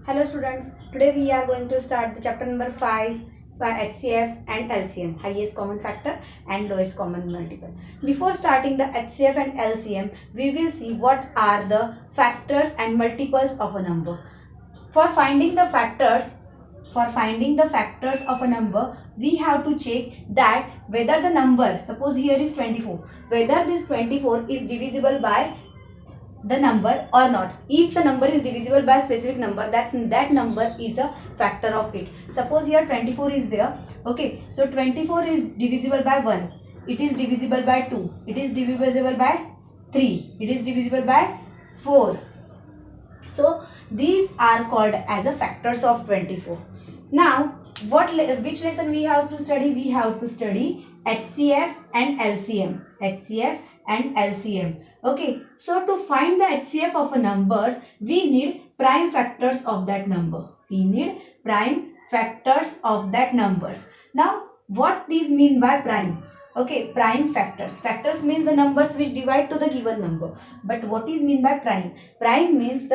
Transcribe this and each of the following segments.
Hello students, today we are going to start the chapter number 5 for HCF and LCM, highest common factor and lowest common multiple. Before starting the HCF and LCM, we will see what are the factors and multiples of a number. For finding the factors of a number, we have to check that whether the number, suppose here is 24, whether this 24 is divisible by the number or not. If the number is divisible by a specific number, that number is a factor of it. Suppose here 24 is there. Okay, so 24 is divisible by 1, it is divisible by 2, it is divisible by 3, it is divisible by 4. So these are called as a factors of 24. Now which lesson we have to study? We have to study HCF and LCM. HCF and LCM. Okay, so to find the HCF of a numbers, we need prime factors of that number. We need prime factors of that numbers. Now what these mean by prime? Okay, prime factors. Factors means the numbers which divide to the given number. But what is mean by prime? Prime means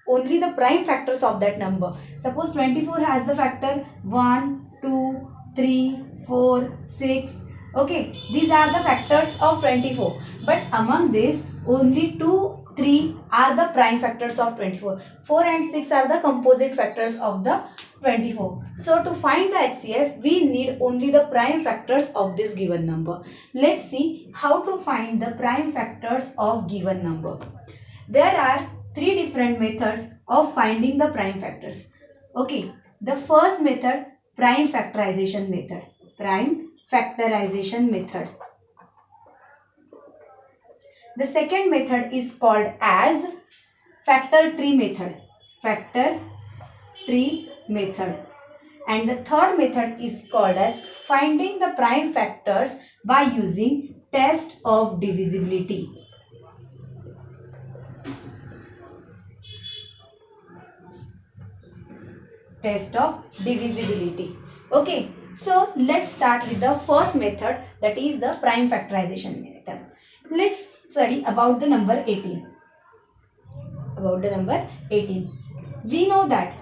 only the prime factors of that number. Suppose 24 has the factor 1, 2, 3, 4, 6. Okay, these are the factors of 24. But among this, only 2, 3 are the prime factors of 24. 4 and 6 are the composite factors of the 24. So to find the HCF, we need only the prime factors of this given number. Let's see how to find the prime factors of given number. There are three different methods of finding the prime factors. Okay, the first method, prime factorization method. Prime factorization method. The second method is called as factor tree method. Factor tree method. And the third method is called as finding the prime factors by using test of divisibility. Test of divisibility. Okay, so let's start with the first method, that is the prime factorization method. Let's study about the number 18. About the number 18. We know that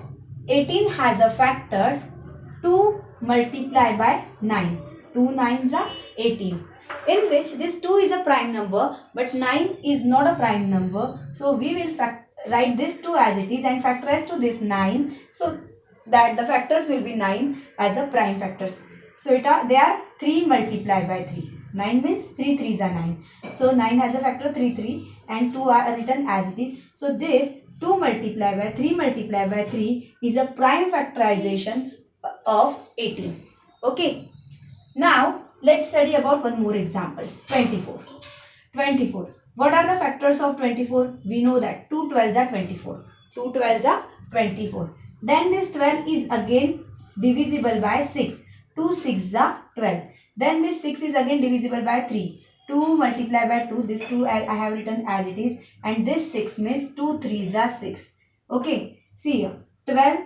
18 has a factors 2 multiplied by 9. 2 nines are 18. In which this 2 is a prime number but 9 is not a prime number. So we will write this 2 as it is and factorize to this 9. So that the factors will be 9 as the prime factors. So they are 3 multiplied by 3. 9 means 3 3s are 9. So 9 has a factor 3 3 and 2 are written as it is. So this 2 multiplied by 3 multiplied by 3 is a prime factorization of 18. Okay. Now let's study about one more example. 24. 24. What are the factors of 24? We know that 2 12s are 24. 2 12s are 24. Then this 12 is again divisible by 6. 2 6s are 12. Then this 6 is again divisible by 3. 2 multiplied by 2. This 2 I have written as it is. And this 6 means 2 3s are 6. Okay. See here. 12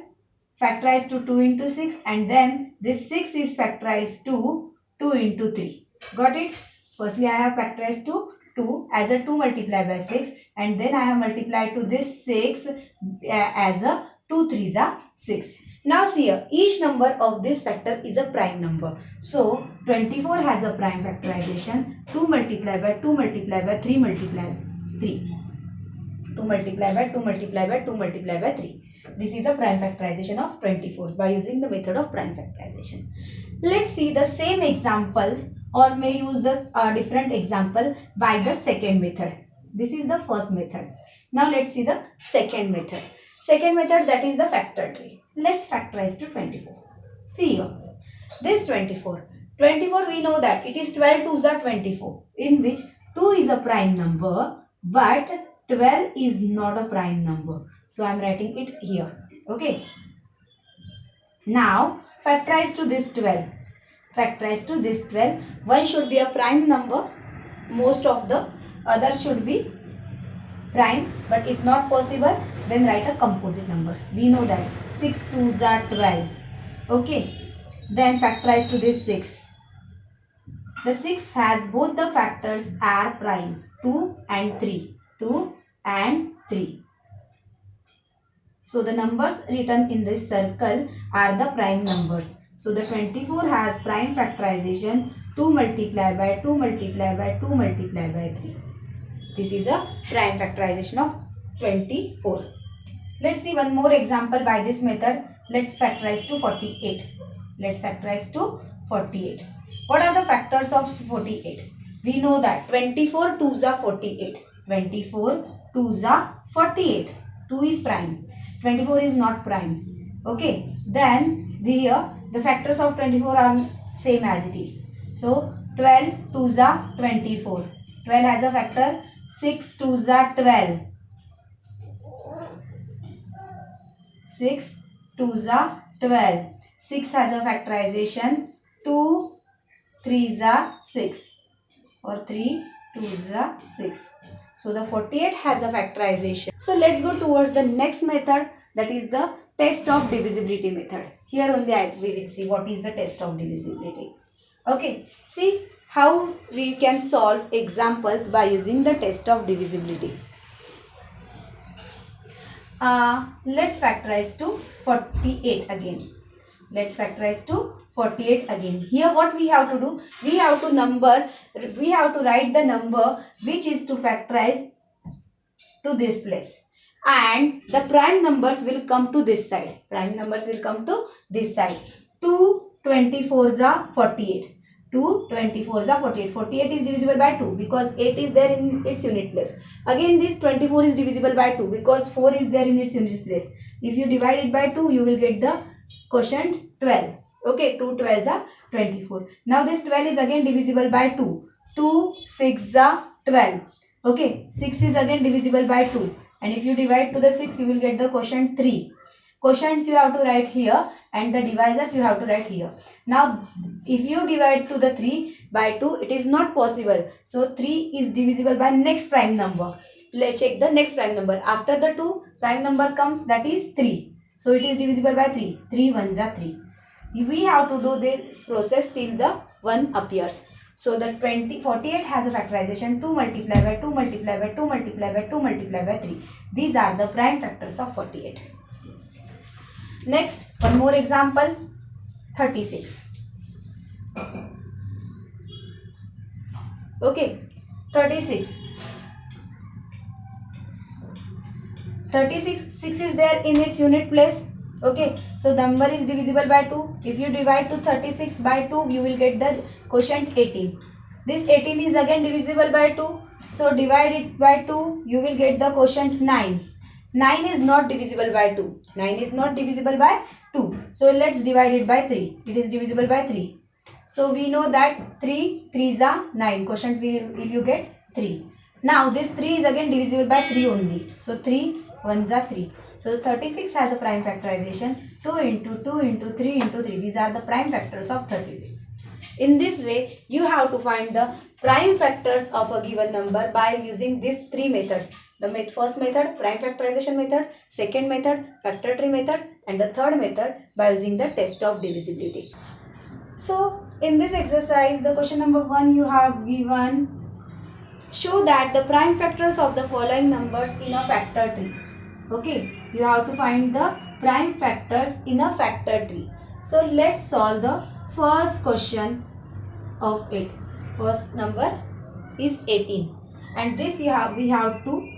factorized to 2 into 6. And then this 6 is factorized to 2 into 3. Got it? Firstly, I have factorized to 2 as a 2 multiplied by 6. And then I have multiplied to this 6 as a 2 3s are 6. Now see here, each number of this factor is a prime number. So 24 has a prime factorization. 2 multiplied by 2 multiplied by 3 multiplied 3. 2 multiplied by 2 multiplied by 2 multiplied by 3. This is a prime factorization of 24 by using the method of prime factorization. Let's see the same example or may use the different example by the second method. This is the first method. Now let's see the second method. Second method, that is the factor tree. Let's factorize to 24. See here. This 24. 24 we know that it is 12 2s are 24. In which 2 is a prime number but 12 is not a prime number. So I am writing it here. Okay. Now factorize to this 12. Factorize to this 12. One should be a prime number. Most of the other should be prime, but if not possible, then write a composite number. We know that 6 2s are 12. Okay. Then factorize to this 6. The 6 has both the factors are prime, 2 and 3. 2 and 3. So the numbers written in this circle are the prime numbers. So the 24 has prime factorization 2 multiplied by 2 multiplied by 2 multiplied by 3. This is a prime factorization of 24. Let's see one more example by this method. Let's factorize to 48. Let's factorize to 48. What are the factors of 48? We know that 24 2s are 48. 24 2s are 48. 2 is prime. 24 is not prime. Okay. Then the factors of 24 are same as it is. So 12 2s are 24. 12 has a factor 6 2s are 12. 6 2s are 12. 6 has a factorization 2 3s are 6 or 3 2s are 6. So the 48 has a factorization. So let's go towards the next method, that is the test of divisibility method. Here only we will see what is the test of divisibility. Okay, see how we can solve examples by using the test of divisibility. Let's factorize to 48 again. Let's factorize to 48 again. Here what we have to do? We have to write the number which is to factorize to this place. And the prime numbers will come to this side. Prime numbers will come to this side. 2 24s are 48. 2 24s are 48. 48 is divisible by 2 because 8 is there in its unit place. Again this 24 is divisible by 2 because 4 is there in its unit place. If you divide it by 2, you will get the quotient 12. Okay, 2 12s are 24. Now this 12 is again divisible by 2. 2 6 are 12. Okay, 6 is again divisible by 2. And if you divide to the 6, you will get the quotient 3. Quotients you have to write here and the divisors you have to write here. Now, if you divide to the 3 by 2, it is not possible. So, 3 is divisible by next prime number. Let's check the next prime number. After the 2, prime number comes, that is 3. So, it is divisible by 3. 3 1s are 3. We have to do this process till the 1 appears. So the 48 has a factorization 2 multiplied by 2 multiplied by 2 multiplied by 2 multiplied by 3. These are the prime factors of 48. Next, one more example, 36. Okay, 36. 36, 6 is there in its unit place. Okay, so the number is divisible by 2. If you divide to 36 by 2, you will get the quotient 18. This 18 is again divisible by 2. So divide it by 2, you will get the quotient 9. 9 is not divisible by 2. 9 is not divisible by 2. So let's divide it by 3. It is divisible by 3. So we know that 3 3s are 9. Quotient will you get 3. Now this 3 is again divisible by 3 only. So 3 1s are 3. So 36 has a prime factorization 2 into 2 into 3 into 3. These are the prime factors of 36. In this way, you have to find the prime factors of a given number by using these three methods. The first method, prime factorization method, second method, factor tree method, and the third method by using the test of divisibility. So, in this exercise, the question number 1 you have given, show that the prime factors of the following numbers in a factor tree. Okay, you have to find the prime factors in a factor tree. So, let's solve the first question of it. First number is 18, and this we have to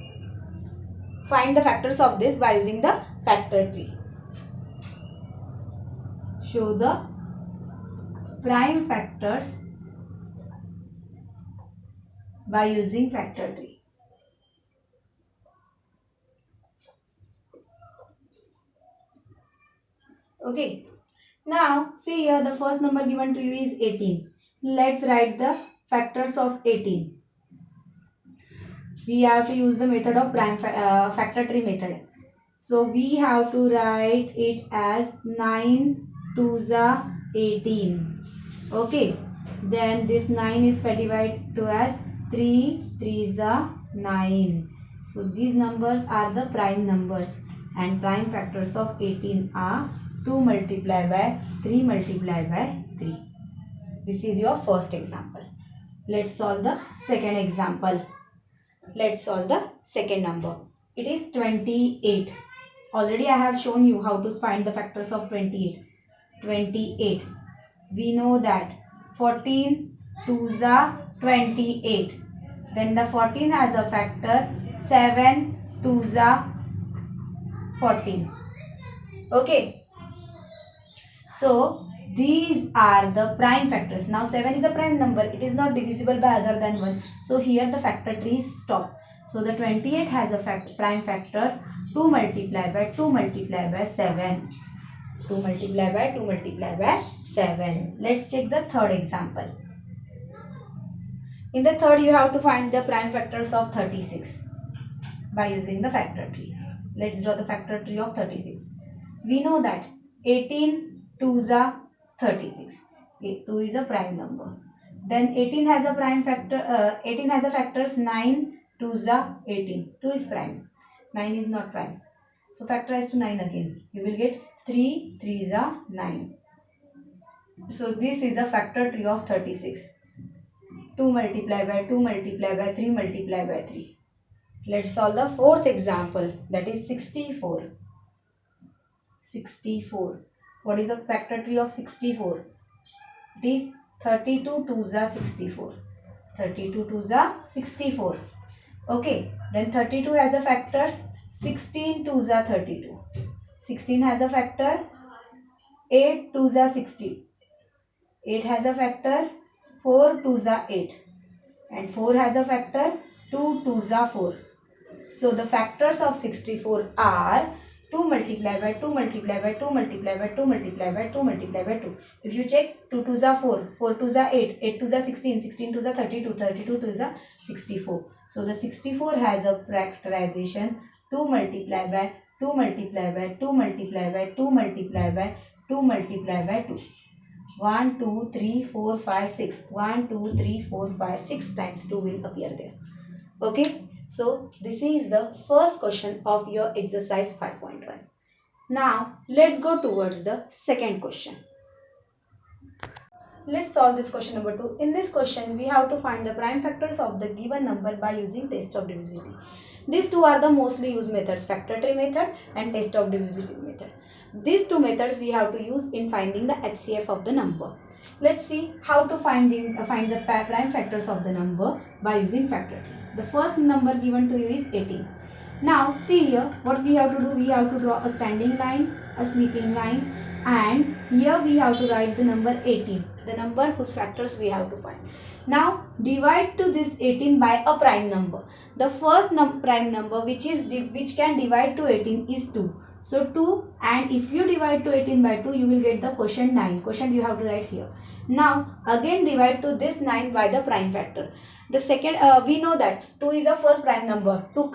find the factors of this by using the factor tree. Show the prime factors by using factor tree. Okay. Now, see here the first number given to you is 18. Let's write the factors of 18. We have to use the method of prime factor tree method. So, we have to write it as 9 2s are 18. Okay. Then this 9 is divided to as 3 3s are 9. So, these numbers are the prime numbers, and prime factors of 18 are 2 multiplied by 3 multiplied by 3. This is your first example. Let's solve the second example. Let's solve the second number. It is 28. Already I have shown you how to find the factors of 28. 28. We know that 14 2s are 28. Then the 14 has a factor 7 2s are 14. Okay. So these are the prime factors. Now 7 is a prime number. It is not divisible by other than 1. So here the factor tree stop. So the 28 has a prime factors 2 multiplied by 2 multiplied by 7. 2 multiplied by 2 multiplied by 7. Let's check the third example. In the third, you have to find the prime factors of 36 by using the factor tree. Let's draw the factor tree of 36. We know that 18 2s are 36. 2 is a prime number. Then 18 has a prime factor. 18 has a factors 9 2s are 18. 2 is prime. 9 is not prime. So factorize to 9 again. You will get 3 3s are 9. So this is a factor tree of 36. 2 multiplied by 2 multiplied by 3 multiplied by 3. Let's solve the fourth example, that is 64. 64. What is the factor tree of 64? It is 32 2s are 64. 32 2s are 64. Okay, then 32 has a factors 16 2s are 32. 16 has a factor 8 2s are 60. 8 has a factors 4 2s are 8. And 4 has a factor 2 2s are 4. So the factors of 64 are 2 multiplied by 2 multiplied by 2 multiplied by 2 multiplied by 2 multiplied by 2. If you check 2 2s are 4, 4 2s are 8, 8 2s are 16, 16 2s are 32, 32 2s are 64. So the 64 has a factorization 2 multiplied by 2 multiplied by 2 multiplied by 2 multiplied by 2 multiplied by 2. 1 2 3 4 5 6. 1 2 3 4 5 6 times 2 will appear there. Okay. So this is the first question of your exercise 5.1. Now let's go towards the second question. Let's solve this question number 2. In this question we have to find the prime factors of the given number by using test of divisibility. These two are the mostly used methods, factor tree method and test of divisibility method. These two methods we have to use in finding the HCF of the number. Let's see how to find the prime factors of the number by using factor tree. The first number given to you is 18. Now see here what we have to do. We have to draw a standing line, a sleeping line, and here we have to write the number 18, the number whose factors we have to find. Now divide to this 18 by a prime number. The first prime number which can divide to 18 is 2. So 2, and if you divide to 18 by 2, you will get the quotient 9. Quotient you have to write here. Now again divide to this 9 by the prime factor. The second, we know that 2 is a first prime number. 2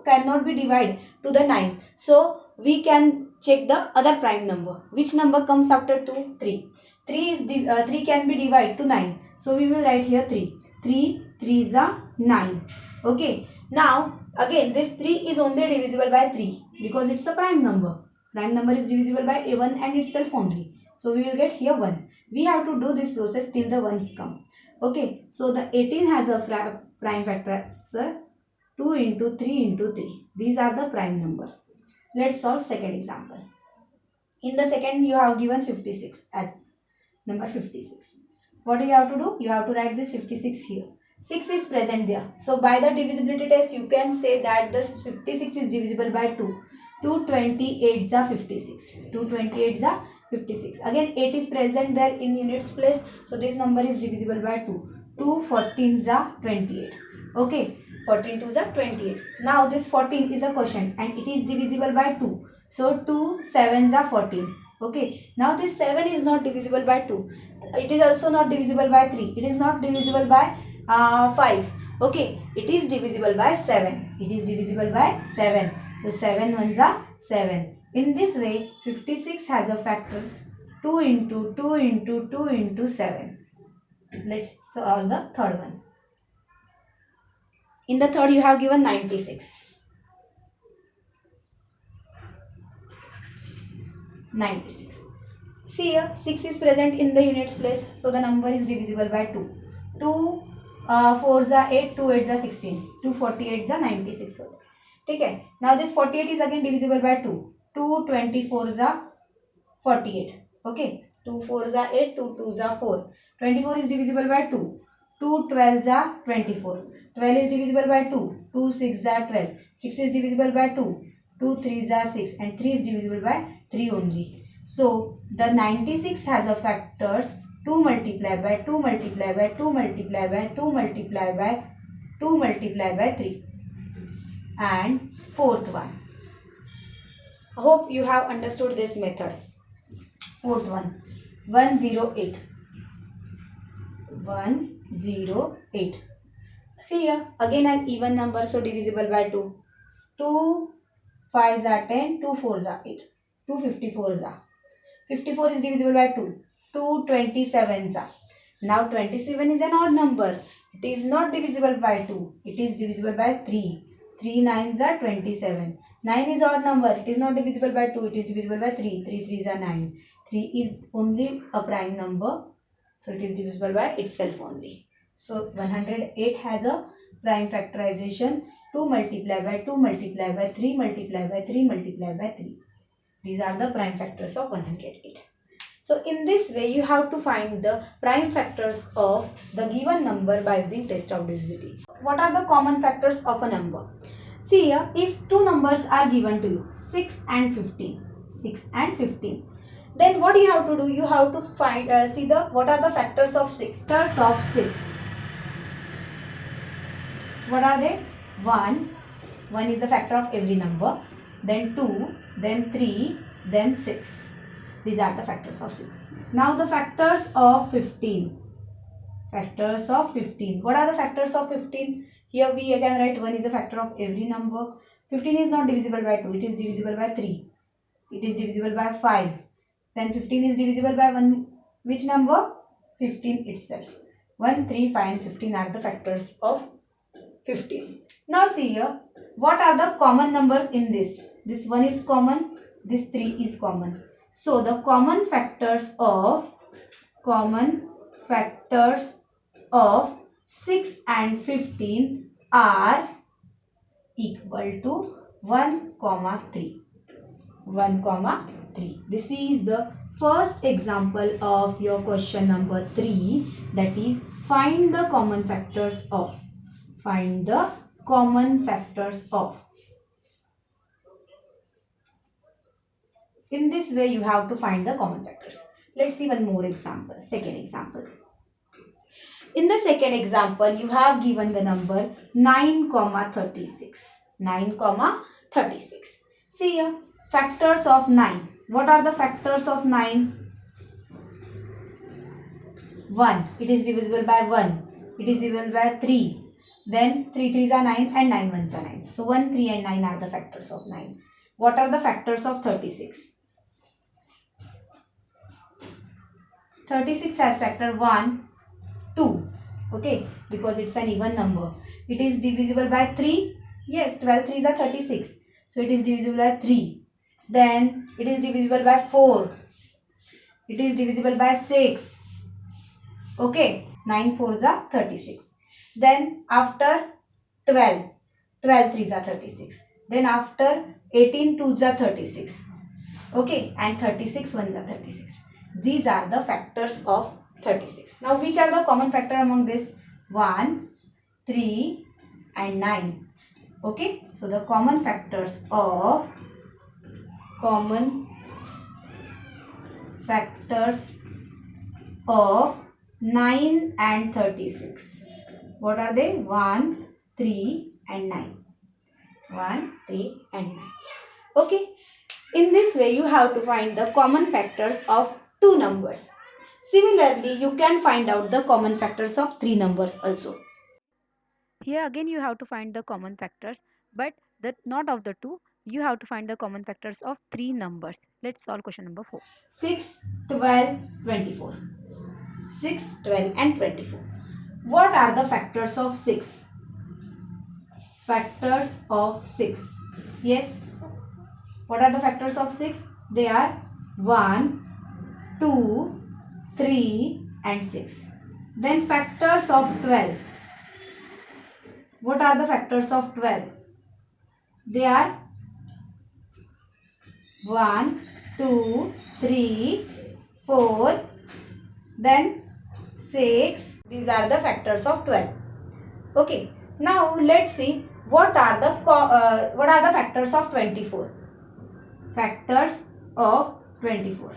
cannot be divided to the 9. So we can check the other prime number. Which number comes after 2? 3. 3 can be divided to 9. So we will write here 3. 3 3s are 9. Okay. Now again this 3 is only divisible by 3 because it's a prime number. Prime number is divisible by 1 and itself only. So we will get here 1. We have to do this process till the 1s come. Okay. So the 18 has a prime factor 2 into 3 into 3. These are the prime numbers. Let's solve second example. In the second you have given 56 as number 56. What do you have to do? You have to write this 56 here. 6 is present there. So by the divisibility test you can say that this 56 is divisible by 2. 2 28s are 56. 2 28s are 56. Again 8 is present there in units place. So this number is divisible by 2. 2 14s are 28. Okay. 14 2s are 28. Now this 14 is a quotient and it is divisible by 2. So 2 7s are 14. Okay. Now this 7 is not divisible by 2. It is also not divisible by 3. It is not divisible by 5. Okay. It is divisible by 7. It is divisible by 7. So 7 ones are 7. In this way 56 has a factors 2 into 2 into 2 into 7. Let's solve the third one. In the third you have given 96. 96. See here 6 is present in the units place. So the number is divisible by 2. 2 4s are 8, 2 8s are 16. 2 48s are 96. ठीक है. Now this 48 is again divisible by 2. 2 24 are 48. Okay. 2 4 are 8. 2 2 are 4. 24 is divisible by 2. 2 12 are 24. 12 is divisible by 2. 2 6 are 12. 6 is divisible by 2. 2 3 are 6 and 3 is divisible by 3 only. So the 96 has a factors 2 multiplied by 2 multiplied by 2 multiplied by 2 multiplied by 2 multiplied by 3. And fourth one. I hope you have understood this method. Fourth one. 108. 108. See here, again an even number, so divisible by 2. 2 5s are 10, 2 4s are 8. 2 54s are. 54 is divisible by 2. 2 27s are. Now 27 is an odd number. It is not divisible by 2. It is divisible by 3. 3 9s are 27. 9 is odd number. It is not divisible by 2. It is divisible by 3. 3 3s are 9. 3 is only a prime number. So it is divisible by itself only. So 108 has a prime factorization 2 multiplied by 2 multiplied by 3 multiplied by 3 multiplied by 3. These are the prime factors of 108. So in this way you have to find the prime factors of the given number by using test of divisibility. What are the common factors of a number? See here, if two numbers are given to you, 6 and 15. 6 and 15. Then what you have to do? You have to find, see the what are the factors of 6? Factors of 6. What are they? 1. 1 is the factor of every number. Then 2. Then 3. Then 6. These are the factors of 6. Now the factors of 15. Factors of 15. What are the factors of 15? Here we again write 1 is a factor of every number. 15 is not divisible by 2. It is divisible by 3. It is divisible by 5. Then 15 is divisible by 1. Which number? 15 itself. 1, 3, 5 and 15 are the factors of 15. Now see here. What are the common numbers in this? This 1 is common. This 3 is common. So the common factors of 6 and 15 are equal to 1, 3. 1, 3. This is the first example of your question number 3, that is find the common factors of. Find the common factors of. In this way you have to find the common factors. Let's see one more example. Second example. In the second example you have given the number 9, 36. 9, 36. See here. Factors of 9. What are the factors of 9? 1. It is divisible by 1. It is divisible by 3. Then 3 3s are 9 and 9 1s are 9. So 1, 3 and 9 are the factors of 9. What are the factors of 36? 36 has factor 1, 2. Okay. Because it's an even number. It is divisible by 3. Yes. 12 3s are 36. So it is divisible by 3. Then it is divisible by 4. It is divisible by 6. Okay. 9 4s are 36. Then after 12. 12 3s are 36. Then after 18 2s are 36. Okay. And 36 1s are 36. These are the factors of 36. Now which are the common factor among this? 1, 3 and 9. Okay. So the common factors of 9 and 36. What are they? 1, 3 and 9. 1, 3 and 9. Okay. In this way you have to find the common factors of two numbers. Similarly, you can find out the common factors of three numbers also. Here again you have to find the common factors, but not of the two. You have to find the common factors of three numbers. Let's solve question number 4. 6, 12, 24. 6, 12 and 24. What are the factors of 6? Factors of 6. Yes. What are the factors of 6? They are 1, 2, 3 and 6. Then factors of 12. What are the factors of 12? They are 1, 2, 3, 4, then 6. These are the factors of 12. Okay. Now let's see what are the factors of 24. Factors of 24.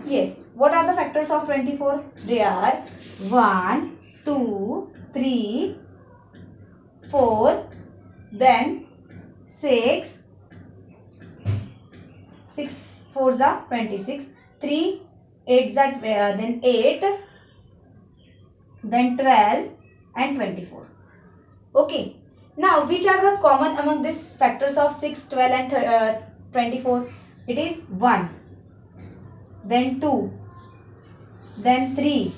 Yes. What are the factors of 24? They are 1, 2, 3, 4, then 6. 6 4s are 26. 3 8s are then 8, then 12 and 24. Okay. Now which are the common among these factors of 6, 12 and 24? It is 1, then 2, then 3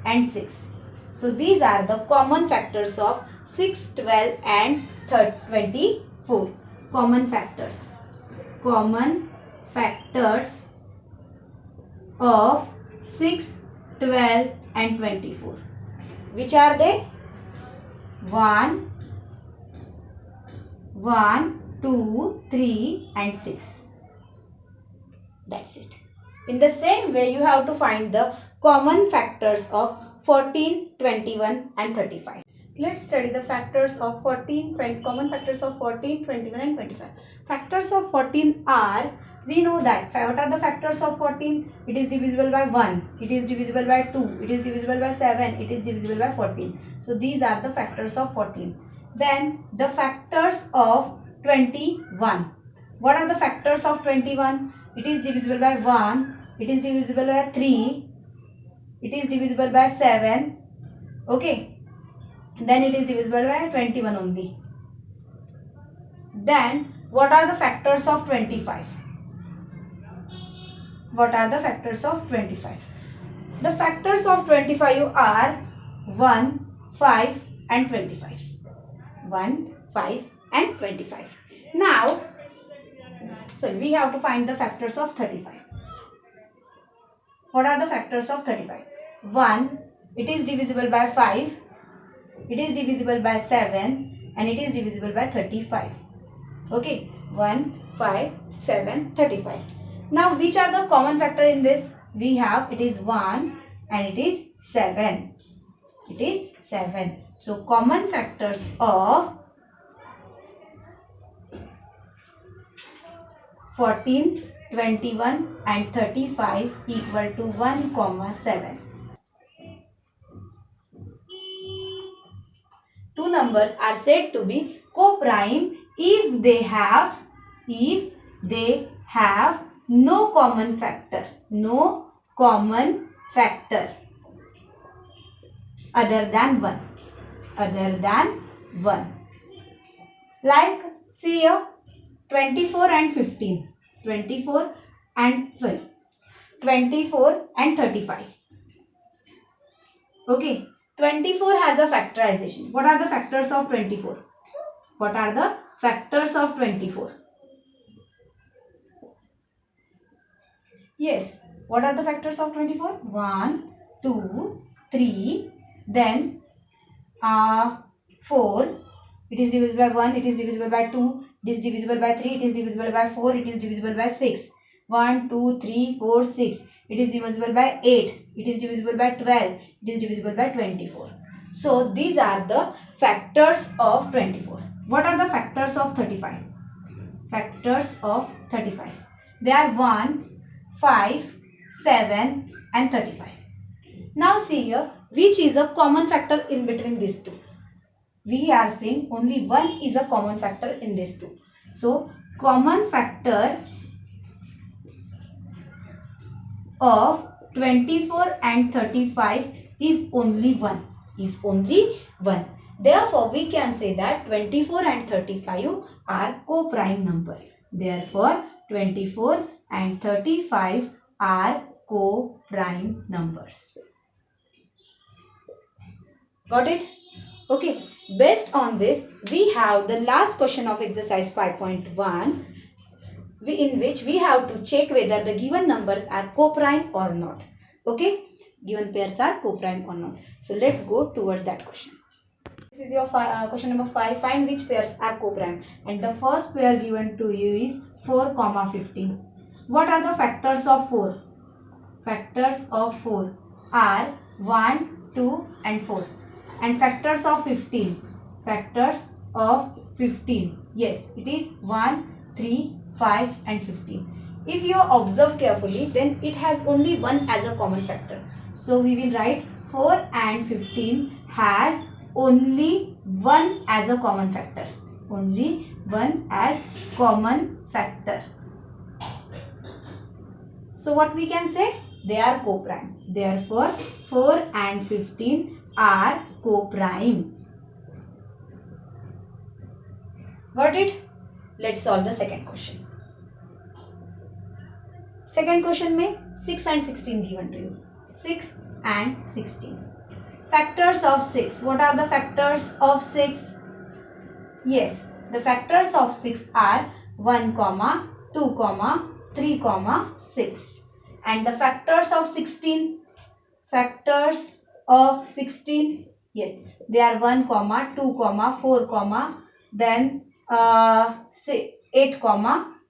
and 6. So these are the common factors of 6, 12 and 24. Common factors. Common factors of 6, 12 and 24. Which are they? 1, 2, 3 and 6. That's it. In the same way, you have to find the common factors of 14, 21 and 35. Let's study the factors of 14, common factors of 14, 21 and 25. Factors of 14 are, we know that, what are the factors of 14? It is divisible by 1, it is divisible by 2, it is divisible by 7, it is divisible by 14. So these are the factors of 14. Then the factors of 21. What are the factors of 21? It is divisible by 1, it is divisible by 3, it is divisible by 7, okay, then it is divisible by 21 only. Then what are the factors of 25? What are the factors of 25? The factors of 25 are 1, 5 and 25. 1, 5 and 25. Now, we have to find the factors of 35. What are the factors of 35? 1, it is divisible by 5, it is divisible by 7 and it is divisible by 35. Okay, 1, 5, 7, 35. Now, which are the common factor in this? We have, it is 1 and it is 7. It is 7. So, common factors of 14, 21 and 35 equal to 1, 7. Two numbers are said to be co-prime if they have no common factor. No common factor other than 1. Other than 1. Like, see here, 24 and 15. 24 and 35. Okay. 24 has a factorization. What are the factors of 24? What are the factors of 24? Yes. What are the factors of 24? 1, 2, 3, then 4. It is divisible by 1, it is divisible by 2, it is divisible by 3, it is divisible by 4, it is divisible by 6. 1, 2, 3, 4, 6. It is divisible by 8. It is divisible by 12. It is divisible by 24. So, these are the factors of 24. What are the factors of 35? Factors of 35. They are 1, 5, 7 and 35. Now, see here, which is a common factor in between these two? We are saying only 1 is a common factor in these two. So, common factor of 24 and 35 is only 1. Is only 1. Therefore, we can say that 24 and 35 are co-prime number. Therefore, 24 and 35 are co-prime numbers. Got it? Okay. Based on this, we have the last question of exercise 5.1. In which we have to check whether the given numbers are co-prime or not. Okay, given pairs are co-prime or not. So let's go towards that question. This is your question number 5. Find which pairs are co-prime. And the first pair given to you is 4, 15. What are the factors of 4? Factors of 4 are 1, 2 and 4. And factors of 15. Factors of 15. Yes, it is 1, 3, 5 and 15. If you observe carefully, then it has only 1 as a common factor. So we will write 4 and 15 has only 1 as a common factor. Only 1 as common factor. So what we can say? They are co-prime. Therefore, 4 and 15 are co-prime. Got it? Let's solve the second question. Second question में 6 and 16 given to you. 6 and 16. Factors of 6. What are the factors of 6? Yes, the factors of 6 are 1, 2, 3, 6. And the factors of 16. Factors of 16. Yes, they are 1, 2, 4, then 8,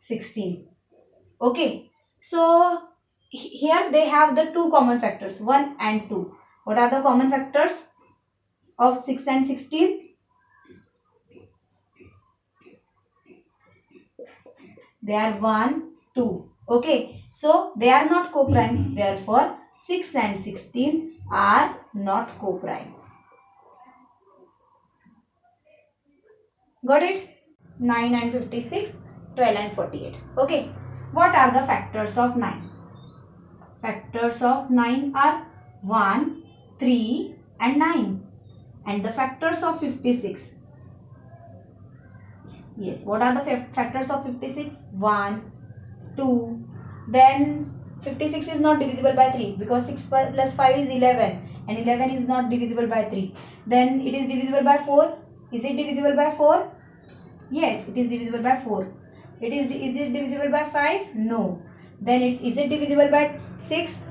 16. Okay. So here they have the two common factors, 1 and 2. What are the common factors of 6 and 16? They are 1, 2. Okay. So they are not co-prime. Therefore, 6 and 16 are not co-prime. Got it? 9 and 56, 12 and 48. Okay. What are the factors of 9? Factors of 9 are 1, 3 and 9. And the factors of 56. Yes, what are the factors of 56? 1, 2. Then 56 is not divisible by 3 because 6 plus 5 is 11. And 11 is not divisible by 3. Then it is divisible by 4. Is it divisible by 4? Yes, it is divisible by 4. Is it divisible by 5? No. Then is it divisible by 6?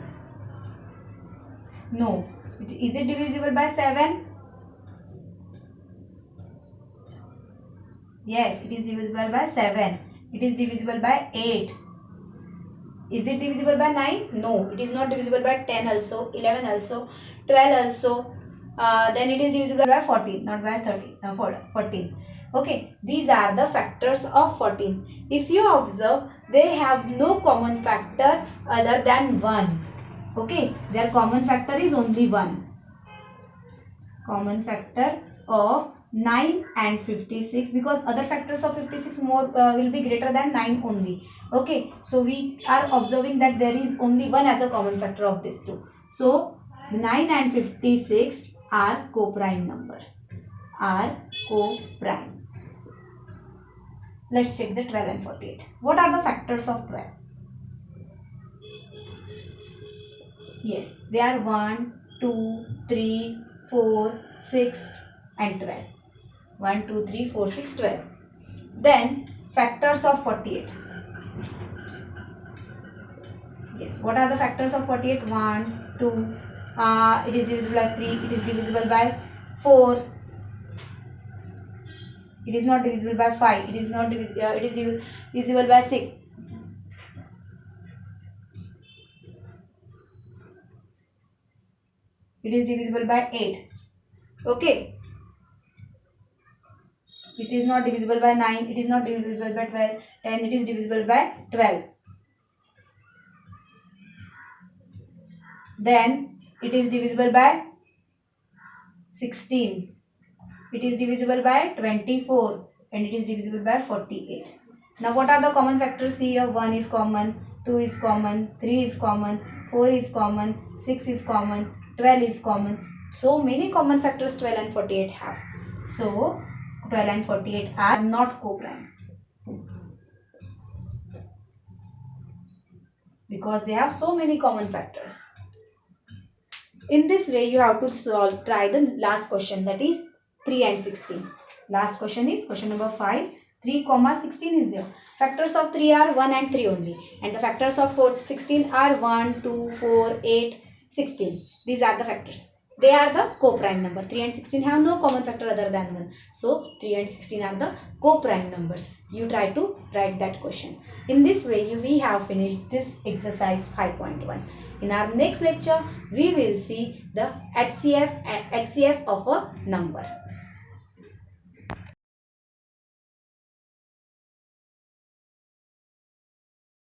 No. Is it divisible by 7? Yes, it is divisible by 7. It is divisible by 8. Is it divisible by 9? No. It is not divisible by 10 also, 11 also, 12 also. Then it is divisible by 14, not by 30, 14. Okay, these are the factors of 14. If you observe, they have no common factor other than 1. Okay, their common factor is only 1. Common factor of 9 and 56, because other factors of 56 more will be greater than 9 only. Okay, so we are observing that there is only 1 as a common factor of these two. So 9 and 56 are co-prime number. Are co-prime. Let's check the 12 and 48. What are the factors of 12? Yes, they are 1, 2, 3, 4, 6 and 12. 1, 2, 3, 4, 6, 12. Then factors of 48. Yes, what are the factors of 48? 1, 2, it is divisible by 3, it is divisible by 4. It is not divisible by 5. It is not it is divisible by 6. It is divisible by 8. Okay. It is not divisible by 9. It is not divisible by 12. And it is divisible by 12. Then it is divisible by 16. It is divisible by 24 and it is divisible by 48. Now what are the common factors here? 1 is common, 2 is common, 3 is common, 4 is common, 6 is common, 12 is common. So many common factors 12 and 48 have. So 12 and 48 are not co-prime because they have so many common factors. In this way you have to try the last question, that is 3 and 16. Last question is question number 5. 3, 16 is there. Factors of 3 are 1 and 3 only. And the factors of 16 are 1, 2, 4, 8, 16. These are the factors. They are the co-prime number. 3 and 16 have no common factor other than 1. So 3 and 16 are the co-prime numbers. You try to write that question. In this way, we have finished this exercise 5.1. In our next lecture, we will see the HCF and HCF of a number.